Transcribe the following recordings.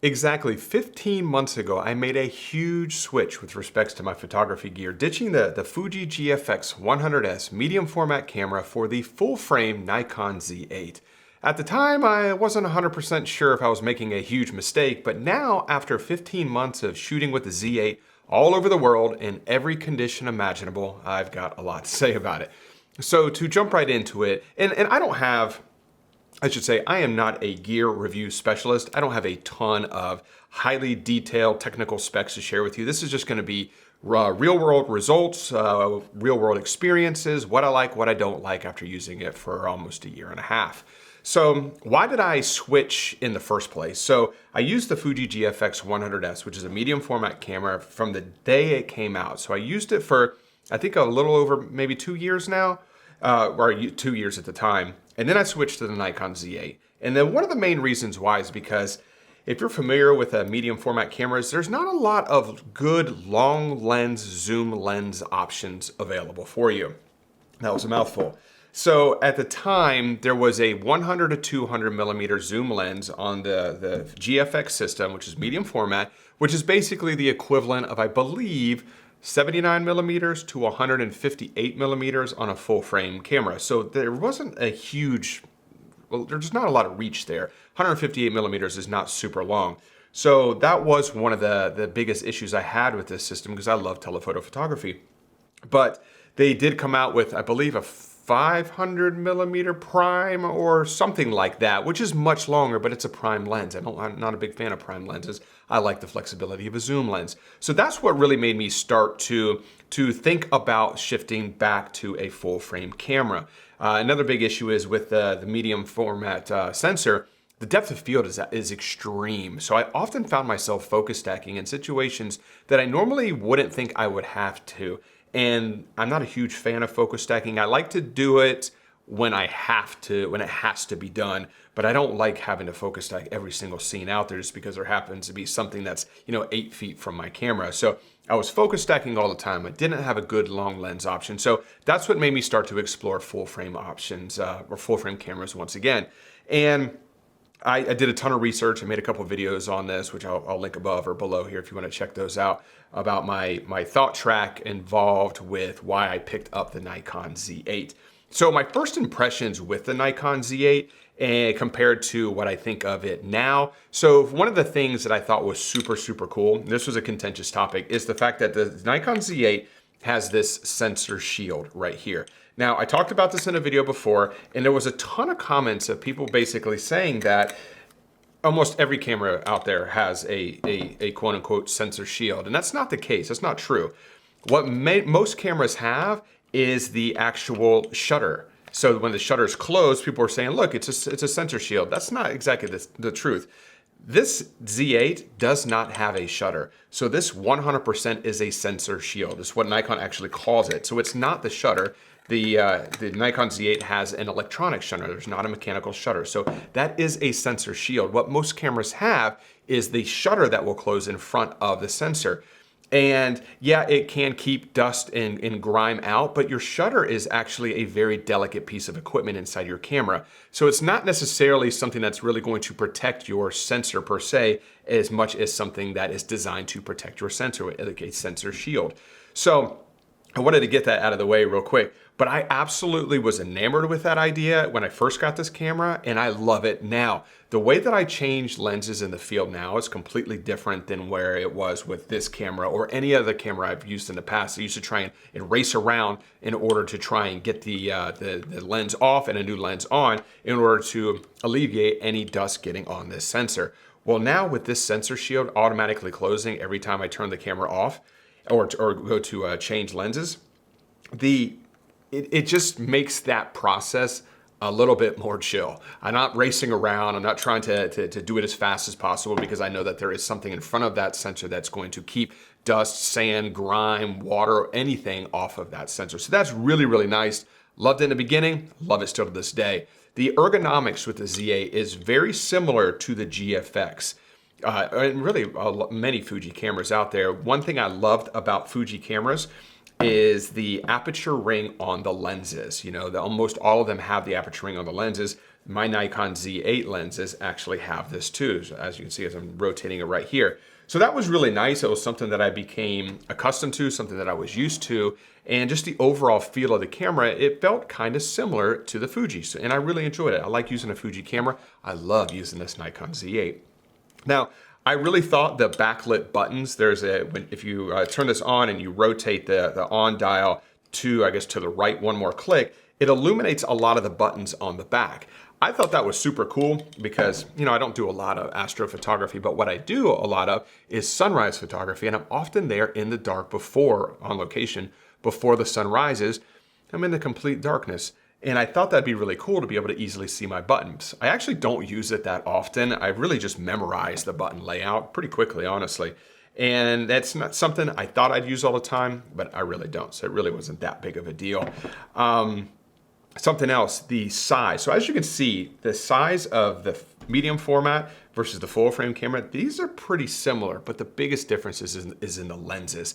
Exactly 15 months ago, I made a huge switch with respects to my photography gear, ditching the Fuji GFX100s medium format camera for the full frame Nikon Z8. At the time, I wasn't 100% sure if I was making a huge mistake, but now, after 15 months of shooting with the Z8 all over the world in every condition imaginable, I've got a lot to say about it. So to jump right into it, and I should say, I am not a gear review specialist. I don't have a ton of highly detailed technical specs to share with you. This is just going to be real world results, real world experiences, what I like, what I don't like after using it for almost a year and a half. So why did I switch in the first place? So I used the Fuji GFX100s, which is a medium format camera from the day it came out. So I used it for, I think, a little over maybe 2 years now, or 2 years at the time. And then I switched to the Nikon Z8. And then one of the main reasons why is because if you're familiar with medium format cameras, there's not a lot of good long lens zoom lens options available for you. That was a mouthful. So at the time, there was a 100 to 200 millimeter zoom lens on the GFX system, which is medium format, which is basically the equivalent of, I believe, 79 millimeters to 158 millimeters on a full frame camera. So there wasn't a huge, well, there's not a lot of reach there. 158 millimeters is not super long. So that was one of the biggest issues I had with this system because I love telephoto photography. But they did come out with, I believe, a 500 millimeter prime or something like that, which is much longer, but it's a prime lens. I'm not a big fan of prime lenses. I like the flexibility of a zoom lens. So that's what really made me start to think about shifting back to a full frame camera. Another big issue is with the medium format sensor, the depth of field is extreme. So I often found myself focus stacking in situations that I normally wouldn't think I would have to. And I'm not a huge fan of focus stacking. I like to do it when I have to, when it has to be done, but I don't like having to focus stack every single scene out there just because there happens to be something that's, 8 feet from my camera. So I was focus stacking all the time. I didn't have a good long lens option. So that's what made me start to explore full frame options or full frame cameras once again. And I did a ton of research. I made a couple of videos on this, which I'll link above or below here if you want to check those out, about my thought track involved with why I picked up the Nikon Z8. So my first impressions with the Nikon Z8 compared to what I think of it now. So one of the things that I thought was super, super cool, and this was a contentious topic, is the fact that the Nikon Z8 has this sensor shield right here. Now, I talked about this in a video before, and there was a ton of comments of people basically saying that almost every camera out there has a quote unquote sensor shield. And that's not the case, that's not true. What most cameras have is the actual shutter. So when the shutter is closed, people are saying, look, it's a sensor shield. That's not exactly the truth. This Z8 does not have a shutter. So this 100% is a sensor shield. It's what Nikon actually calls it. So it's not the shutter. The Nikon Z8 has an electronic shutter. There's not a mechanical shutter. So that is a sensor shield. What most cameras have is the shutter that will close in front of the sensor. And yeah, it can keep dust and grime out, but your shutter is actually a very delicate piece of equipment inside your camera. So it's not necessarily something that's really going to protect your sensor per se, as much as something that is designed to protect your sensor, like a sensor shield. So I wanted to get that out of the way real quick, but I absolutely was enamored with that idea when I first got this camera, and I love it now. The way that I change lenses in the field now is completely different than where it was with this camera or any other camera I've used in the past. I used to try and race around in order to try and get the lens off and a new lens on in order to alleviate any dust getting on this sensor. Well, now with this sensor shield automatically closing every time I turn the camera off, or go to change lenses, it just makes that process a little bit more chill. I'm not racing around. I'm not trying to do it as fast as possible because I know that there is something in front of that sensor that's going to keep dust, sand, grime, water, anything off of that sensor. So that's really, really nice. Loved it in the beginning, love it still to this day. The ergonomics with the Z8 is very similar to the GFX. And really many Fuji cameras out there. One thing I loved about Fuji cameras is the aperture ring on the lenses. Almost all of them have the aperture ring on the lenses. My Nikon Z8 lenses actually have this too, so as you can see as I'm rotating it right here. So that was really nice. It was something that I became accustomed to, something that I was used to, and just the overall feel of the camera, it felt kind of similar to the Fuji, and I really enjoyed it. I like using a Fuji camera. I love using this Nikon Z8. Now, I really thought the backlit buttons, if you turn this on and you rotate the on dial to, I guess, to the right one more click, it illuminates a lot of the buttons on the back. I thought that was super cool because, you know, I don't do a lot of astrophotography, but what I do a lot of is sunrise photography, and I'm often there in the dark on location, before the sun rises. I'm in the complete darkness. And I thought that'd be really cool to be able to easily see my buttons. I actually don't use it that often. I really just memorize the button layout pretty quickly, honestly. And that's not something I thought I'd use all the time, but I really don't. So it really wasn't that big of a deal. Something else, the size. So as you can see, the size of the medium format versus the full frame camera, these are pretty similar, but the biggest difference is in the lenses.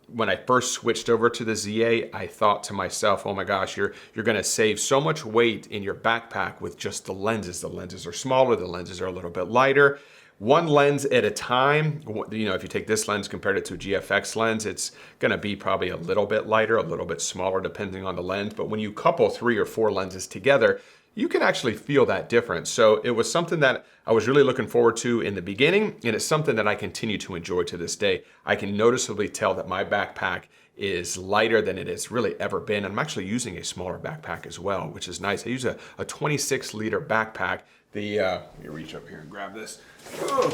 When I first switched over to the Z8, I thought to myself, oh my gosh, you're gonna save so much weight in your backpack with just the lenses. The lenses are smaller, the lenses are a little bit lighter. One lens at a time, you know, if you take this lens compared it to a GFX lens, it's gonna be probably a little bit lighter, a little bit smaller depending on the lens. But when you couple 3 or 4 lenses together, you can actually feel that difference. So it was something that I was really looking forward to in the beginning, and it's something that I continue to enjoy to this day. I can noticeably tell that my backpack is lighter than it has really ever been. I'm actually using a smaller backpack as well, which is nice. I use a 26-liter backpack. Let me reach up here and grab this. Oh,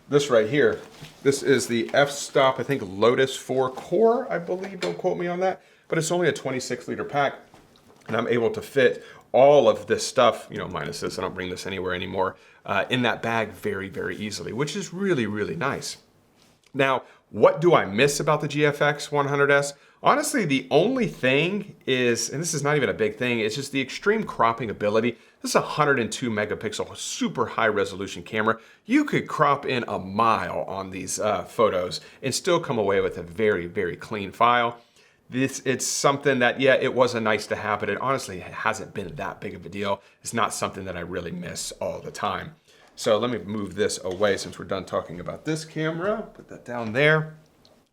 this right here. This is the f-stop, I think Lotus 4 Core, I believe. Don't quote me on that. But it's only a 26-liter pack, and I'm able to fit all of this stuff, you know, minus this, I don't bring this anywhere anymore, in that bag very, very easily, which is really, really nice. Now, what do I miss about the GFX100s? Honestly, the only thing is, and this is not even a big thing, it's just the extreme cropping ability. This is a 102 megapixel, super high resolution camera. You could crop in a mile on these photos and still come away with a very, very clean file. It's something that, yeah, it was a nice to have, but it honestly hasn't been that big of a deal. It's not something that I really miss all the time. So let me move this away since we're done talking about this camera. Put that down there.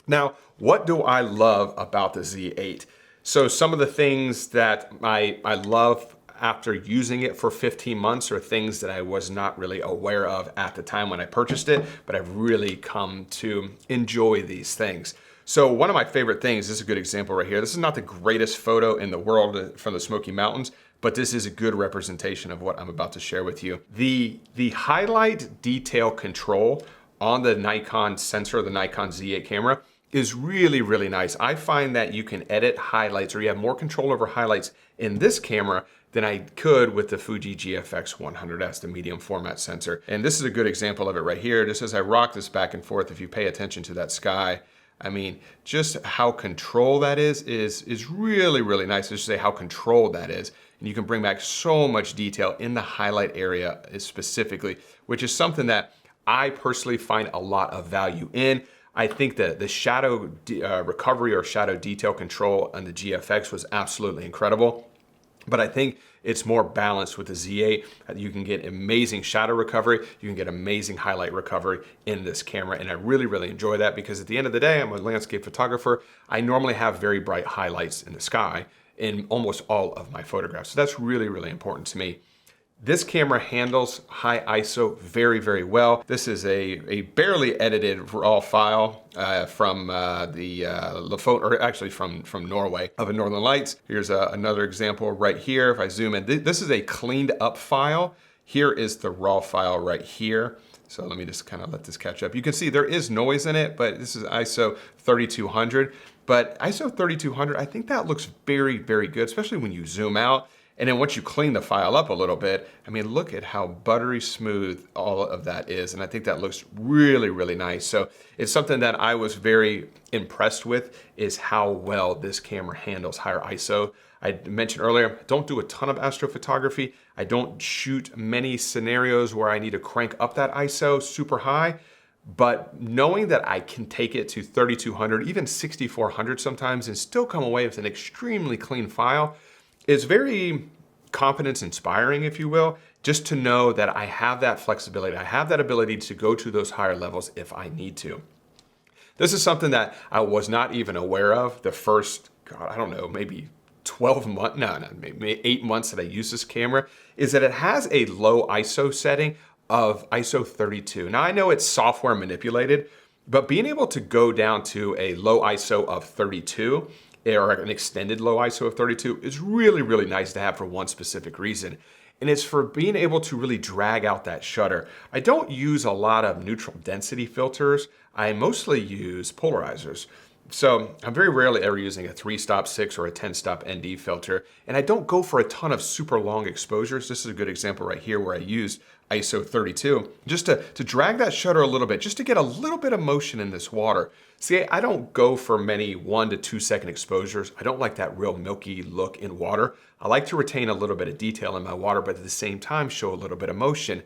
Now, what do I love about the Z8? So some of the things that I love after using it for 15 months are things that I was not really aware of at the time when I purchased it, but I've really come to enjoy these things. So one of my favorite things, this is a good example right here. This is not the greatest photo in the world from the Smoky Mountains, but this is a good representation of what I'm about to share with you. The highlight detail control on the Nikon sensor, the Nikon Z8 camera, is really, really nice. I find that you can edit highlights, or you have more control over highlights in this camera than I could with the Fuji GFX100s, the medium format sensor. And this is a good example of it right here. Just as I rock this back and forth, if you pay attention to that sky, I mean, just how controlled that is really, really nice to say how controlled that is. And you can bring back so much detail in the highlight area specifically, which is something that I personally find a lot of value in. I think that the shadow recovery or shadow detail control on the GFX was absolutely incredible. But I think it's more balanced with the Z8. You can get amazing shadow recovery. You can get amazing highlight recovery in this camera. And I really, really enjoy that because at the end of the day, I'm a landscape photographer. I normally have very bright highlights in the sky in almost all of my photographs. So that's really, really important to me. This camera handles high ISO very, very well. This is a barely edited raw file from or actually from Norway, of a Northern Lights. Here's another example right here. If I zoom in, this is a cleaned up file. Here is the raw file right here. So let me just kind of let this catch up. You can see there is noise in it, but this is ISO 3200. But ISO 3200, I think that looks very, very good, especially when you zoom out. And then once you clean the file up a little bit, I mean, look at how buttery smooth all of that is. And I think that looks really, really nice. So it's something that I was very impressed with, is how well this camera handles higher ISO. I mentioned earlier, don't do a ton of astrophotography. I don't shoot many scenarios where I need to crank up that ISO super high. But knowing that I can take it to 3200, even 6400 sometimes, and still come away with an extremely clean file, is very confidence inspiring, if you will, just to know that I have that flexibility. I have that ability to go to those higher levels if I need to. This is something that I was not even aware of the first, God, I don't know, maybe 12 months, no, maybe 8 months that I use this camera, is that it has a low ISO setting of ISO 32. Now I know it's software manipulated, but being able to go down to a low ISO of 32 or an extended low ISO of 32 is really, really nice to have for one specific reason. And it's for being able to really drag out that shutter. I don't use a lot of neutral density filters. I mostly use polarizers. So I'm very rarely ever using a 3-stop 6 or a 10-stop ND filter. And I don't go for a ton of super long exposures. This is a good example right here where I used ISO 32, just to drag that shutter a little bit, just to get a little bit of motion in this water. See, I don't go for many 1 to 2 second exposures. I don't like that real milky look in water. I like to retain a little bit of detail in my water, but at the same time show a little bit of motion.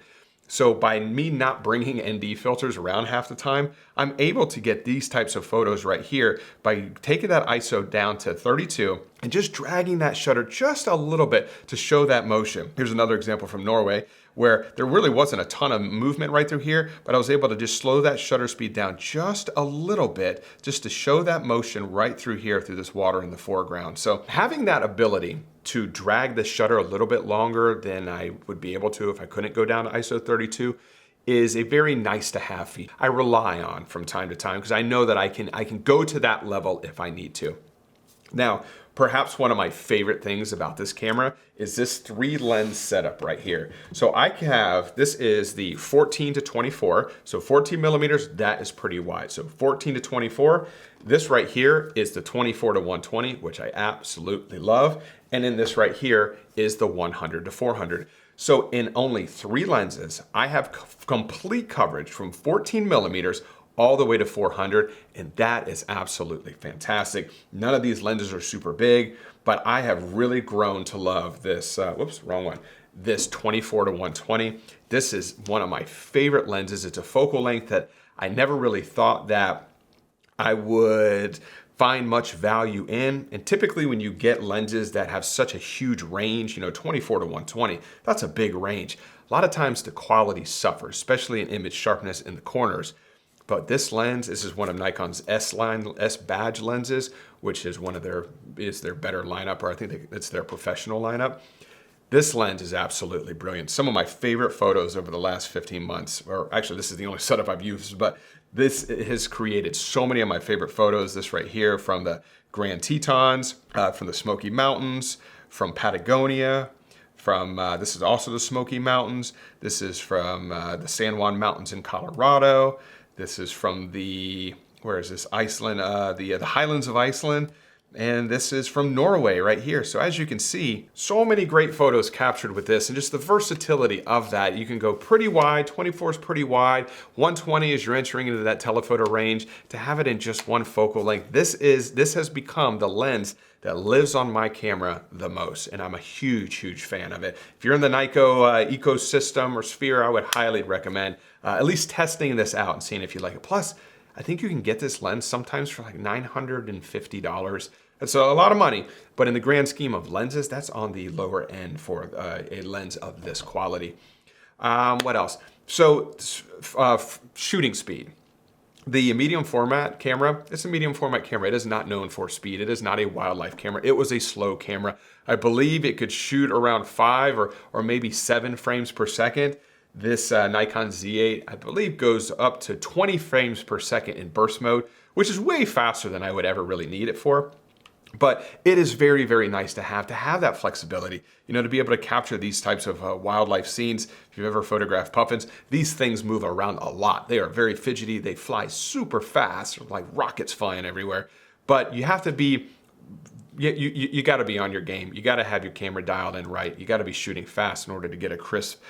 So by me not bringing ND filters around half the time, I'm able to get these types of photos right here by taking that ISO down to 32 and just dragging that shutter just a little bit to show that motion. Here's another example from Norway where there really wasn't a ton of movement right through here, but I was able to just slow that shutter speed down just a little bit just to show that motion right through here through this water in the foreground. So having that ability to drag the shutter a little bit longer than I would be able to if I couldn't go down to ISO 32 is a very nice to have feature I rely on from time to time because I know that I can go to that level if I need to. Now, perhaps one of my favorite things about this camera is this 3-lens setup right here. So I have, this is the 14 to 24. So 14 millimeters, that is pretty wide. So 14 to 24. This right here is the 24 to 120, which I absolutely love. And then this right here is the 100 to 400. So in only 3 lenses, I have complete coverage from 14 millimeters all the way to 400, and that is absolutely fantastic. None of these lenses are super big, but I have really grown to love this, whoops, wrong one, this 24 to 120. This is one of my favorite lenses. It's a focal length that I never really thought that I would find much value in. And typically when you get lenses that have such a huge range, 24 to 120, that's a big range. A lot of times the quality suffers, especially in image sharpness in the corners. But this lens, this is one of Nikon's S badge lenses, which is their better lineup, or I think it's their professional lineup. This lens is absolutely brilliant. Some of my favorite photos over the last 15 months, or actually this is the only setup I've used, but this has created so many of my favorite photos. This right here from the Grand Tetons, from the Smoky Mountains, from Patagonia, from, this is also the Smoky Mountains. This is from the San Juan Mountains in Colorado. This is from the, where is this, Iceland, the Highlands of Iceland. And this is from Norway right here. So as you can see, so many great photos captured with this and just the versatility of that. You can go pretty wide, 24 is pretty wide, 120 as you're entering into that telephoto range. To have it in just one focal length, this has become the lens that lives on my camera the most. And I'm a huge, huge fan of it. If you're in the Nikon ecosystem or sphere, I would highly recommend at least testing this out and seeing if you like it. Plus, I think you can get this lens sometimes for like $950. That's a lot of money, but in the grand scheme of lenses, that's on the lower end for a lens of this quality. What else? So shooting speed. The medium format camera, it's a medium format camera. It is not known for speed. It is not a wildlife camera. It was a slow camera. I believe it could shoot around 5 or maybe 7 frames per second. This Nikon Z8, I believe, goes up to 20 frames per second in burst mode, which is way faster than I would ever really need it for. But it is very, very nice to have that flexibility, to be able to capture these types of wildlife scenes. If you've ever photographed puffins, these things move around a lot. They are very fidgety. They fly super fast, like rockets flying everywhere. But you have to be, you got to be on your game. You got to have your camera dialed in right. You got to be shooting fast in order to get a crisp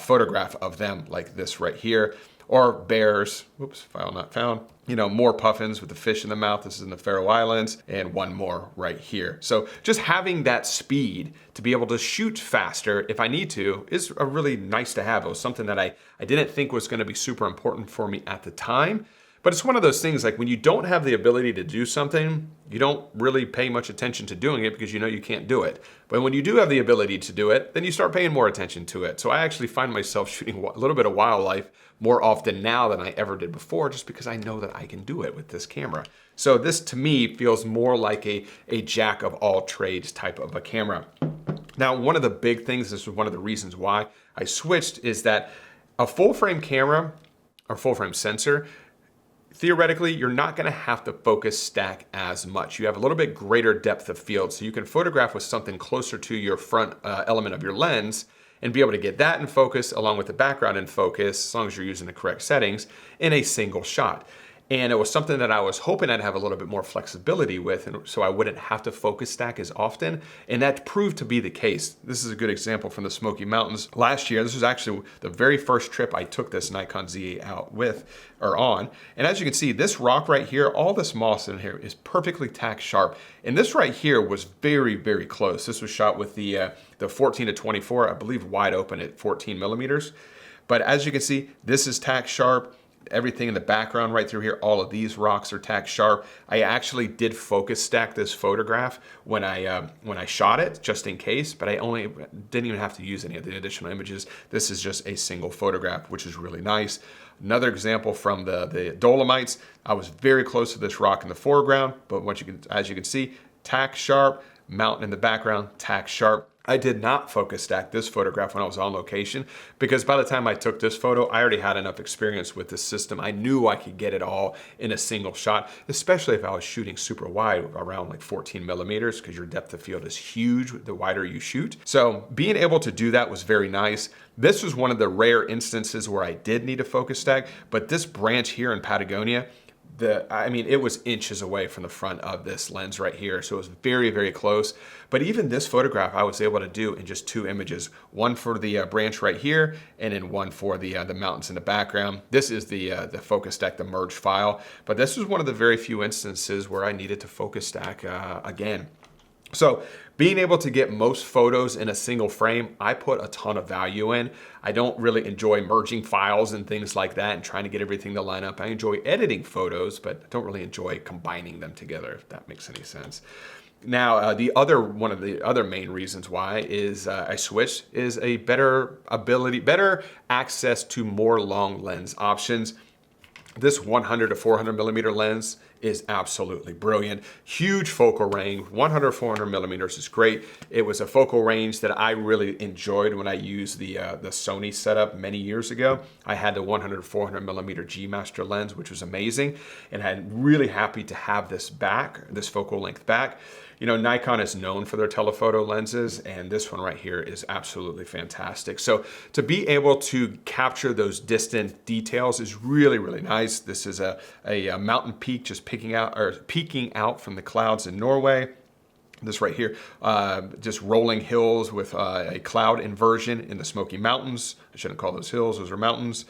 photograph of them like this right here. Or bears, oops, file not found. More puffins with the fish in the mouth. This is in the Faroe Islands, and one more right here. So just having that speed to be able to shoot faster if I need to is a really nice to have. It was something that I didn't think was going to be super important for me at the time. But it's one of those things, like when you don't have the ability to do something, you don't really pay much attention to doing it because you know you can't do it. But when you do have the ability to do it, then you start paying more attention to it. So I actually find myself shooting a little bit of wildlife more often now than I ever did before, just because I know that I can do it with this camera. So this to me feels more like a jack of all trades type of a camera. Now, one of the big things, this was one of the reasons why I switched, is that a full frame camera or full frame sensor, theoretically, you're not gonna have to focus stack as much. You have a little bit greater depth of field, so you can photograph with something closer to your front element of your lens and be able to get that in focus along with the background in focus, as long as you're using the correct settings, in a single shot. And it was something that I was hoping I'd have a little bit more flexibility with, and so I wouldn't have to focus stack as often, and that proved to be the case. This is a good example from the Smoky Mountains last year. This was actually the very first trip I took this Nikon Z8 out on. And as you can see, this rock right here, all this moss in here is perfectly tack sharp. And this right here was very, very close. This was shot with the 14 to 24, I believe wide open at 14 millimeters. But as you can see, this is tack sharp. Everything in the background right through here, all of these rocks are tack sharp. I actually did focus stack this photograph when I shot it, just in case, but I only didn't even have to use any of the additional images. This is just a single photograph, which is really nice. Another example from the Dolomites, I was very close to this rock in the foreground, but as you can see, tack sharp, mountain in the background, tack sharp. I did not focus stack this photograph when I was on location because by the time I took this photo, I already had enough experience with this system. I knew I could get it all in a single shot, especially if I was shooting super wide, around like 14 millimeters, because your depth of field is huge the wider you shoot. So being able to do that was very nice. This was one of the rare instances where I did need a focus stack, but this branch here in Patagonia, it was inches away from the front of this lens right here. So it was very, very close. But even this photograph I was able to do in just 2 images, one for the branch right here, and then one for the mountains in the background. This is the focus stack, the merge file. But this was one of the very few instances where I needed to focus stack again. So being able to get most photos in a single frame, I put a ton of value in. I don't really enjoy merging files and things like that and trying to get everything to line up. I enjoy editing photos, but I don't really enjoy combining them together, if that makes any sense. Now, one of the other main reasons why is I switched is a better access to more long lens options. This 100 to 400 millimeter lens is absolutely brilliant. Huge focal range, 100 to 400 millimeters is great. It was a focal range that I really enjoyed when I used the Sony setup many years ago. I had the 100 to 400 millimeter G Master lens, which was amazing, and I'm really happy to have this focal length back. You know, Nikon is known for their telephoto lenses, and this one right here is absolutely fantastic. So to be able to capture those distant details is really, really nice. This is a mountain peak just peeking out from the clouds in Norway. This right here, just rolling hills with a cloud inversion in the Smoky Mountains. I shouldn't call those hills, those are mountains.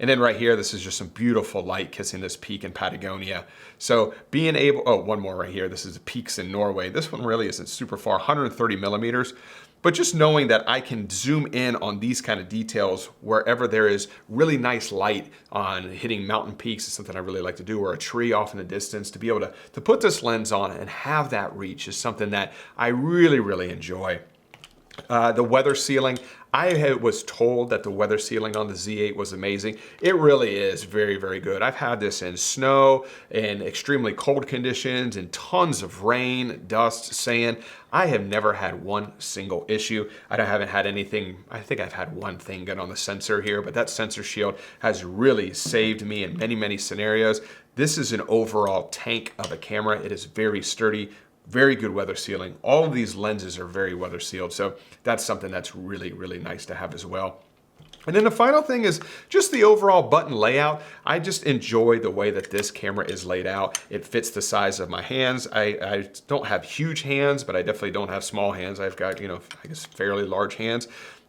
And then right here, this is just some beautiful light kissing this peak in Patagonia. So being able, one more right here. This is the peaks in Norway. This one really isn't super far, 130 millimeters. But just knowing that I can zoom in on these kind of details wherever there is really nice light on hitting mountain peaks is something I really like to do, or a tree off in the distance. To be able to put this lens on and have that reach is something that I really, really enjoy. The weather sealing, I was told that the weather sealing on the Z8 was amazing. It really is very, very good. I've had this in snow, in extremely cold conditions, in tons of rain, dust, sand. I have never had one single issue. I haven't had anything, I think I've had one thing get on the sensor here, but that sensor shield has really saved me in many, many scenarios. This is an overall tank of a camera. It is very sturdy, very good weather sealing. All of these lenses are very weather sealed, so that's something that's really, really nice to have as well. And then the final thing is just the overall button layout. I just enjoy the way that this camera is laid out. It fits the size of my hands. I don't have huge hands, but I definitely don't have small hands. I've got, I guess fairly large hands.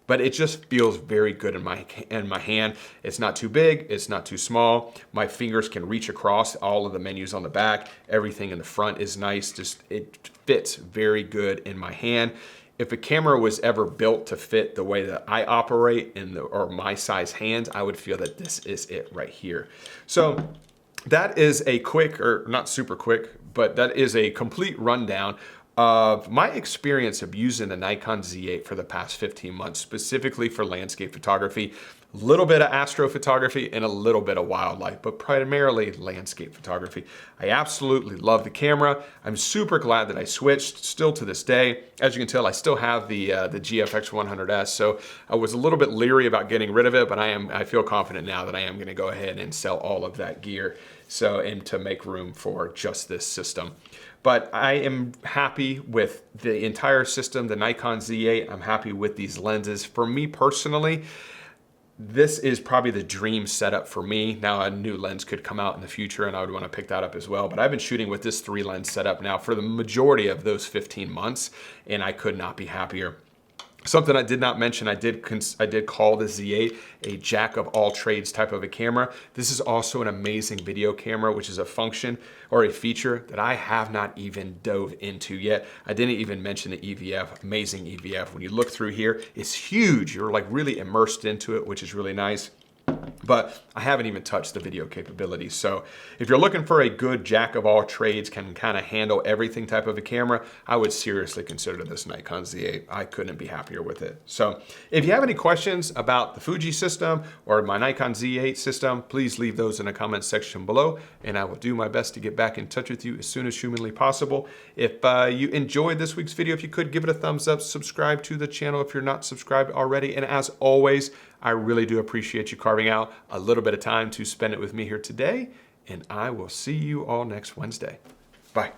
But it just feels very good in my hand. It's not too big, it's not too small. My fingers can reach across all of the menus on the back. Everything in the front is nice. Just it fits very good in my hand. If a camera was ever built to fit the way that I operate or my size hands, I would feel that this is it right here. So that is a quick, or not super quick, but that is a complete rundown of my experience of using the Nikon Z8 for the past 15 months, specifically for landscape photography, a little bit of astrophotography and a little bit of wildlife, but primarily landscape photography. I absolutely love the camera. I'm super glad that I switched still to this day. As you can tell, I still have the GFX100s, so I was a little bit leery about getting rid of it, but I feel confident now that I am gonna go ahead and sell all of that gear and to make room for just this system. But I am happy with the entire system, the Nikon Z8. I'm happy with these lenses. For me personally, this is probably the dream setup for me. Now a new lens could come out in the future and I would want to pick that up as well. But I've been shooting with this 3-lens setup now for the majority of those 15 months and I could not be happier. Something I did not mention, I did call the Z8 a jack of all trades type of a camera. This is also an amazing video camera, which is a function or a feature that I have not even dove into yet. I didn't even mention the EVF, amazing EVF. When you look through here, it's huge. You're like really immersed into it, which is really nice. But I haven't even touched the video capabilities. So if you're looking for a good jack of all trades, can kind of handle everything type of a camera, I would seriously consider this Nikon Z8. I couldn't be happier with it. So if you have any questions about the Fuji system or my Nikon Z8 system, please leave those in the comments section below and I will do my best to get back in touch with you as soon as humanly possible. If you enjoyed this week's video, if you could give it a thumbs up, subscribe to the channel if you're not subscribed already. And as always, I really do appreciate you carving out a little bit of time to spend it with me here today, and I will see you all next Wednesday. Bye.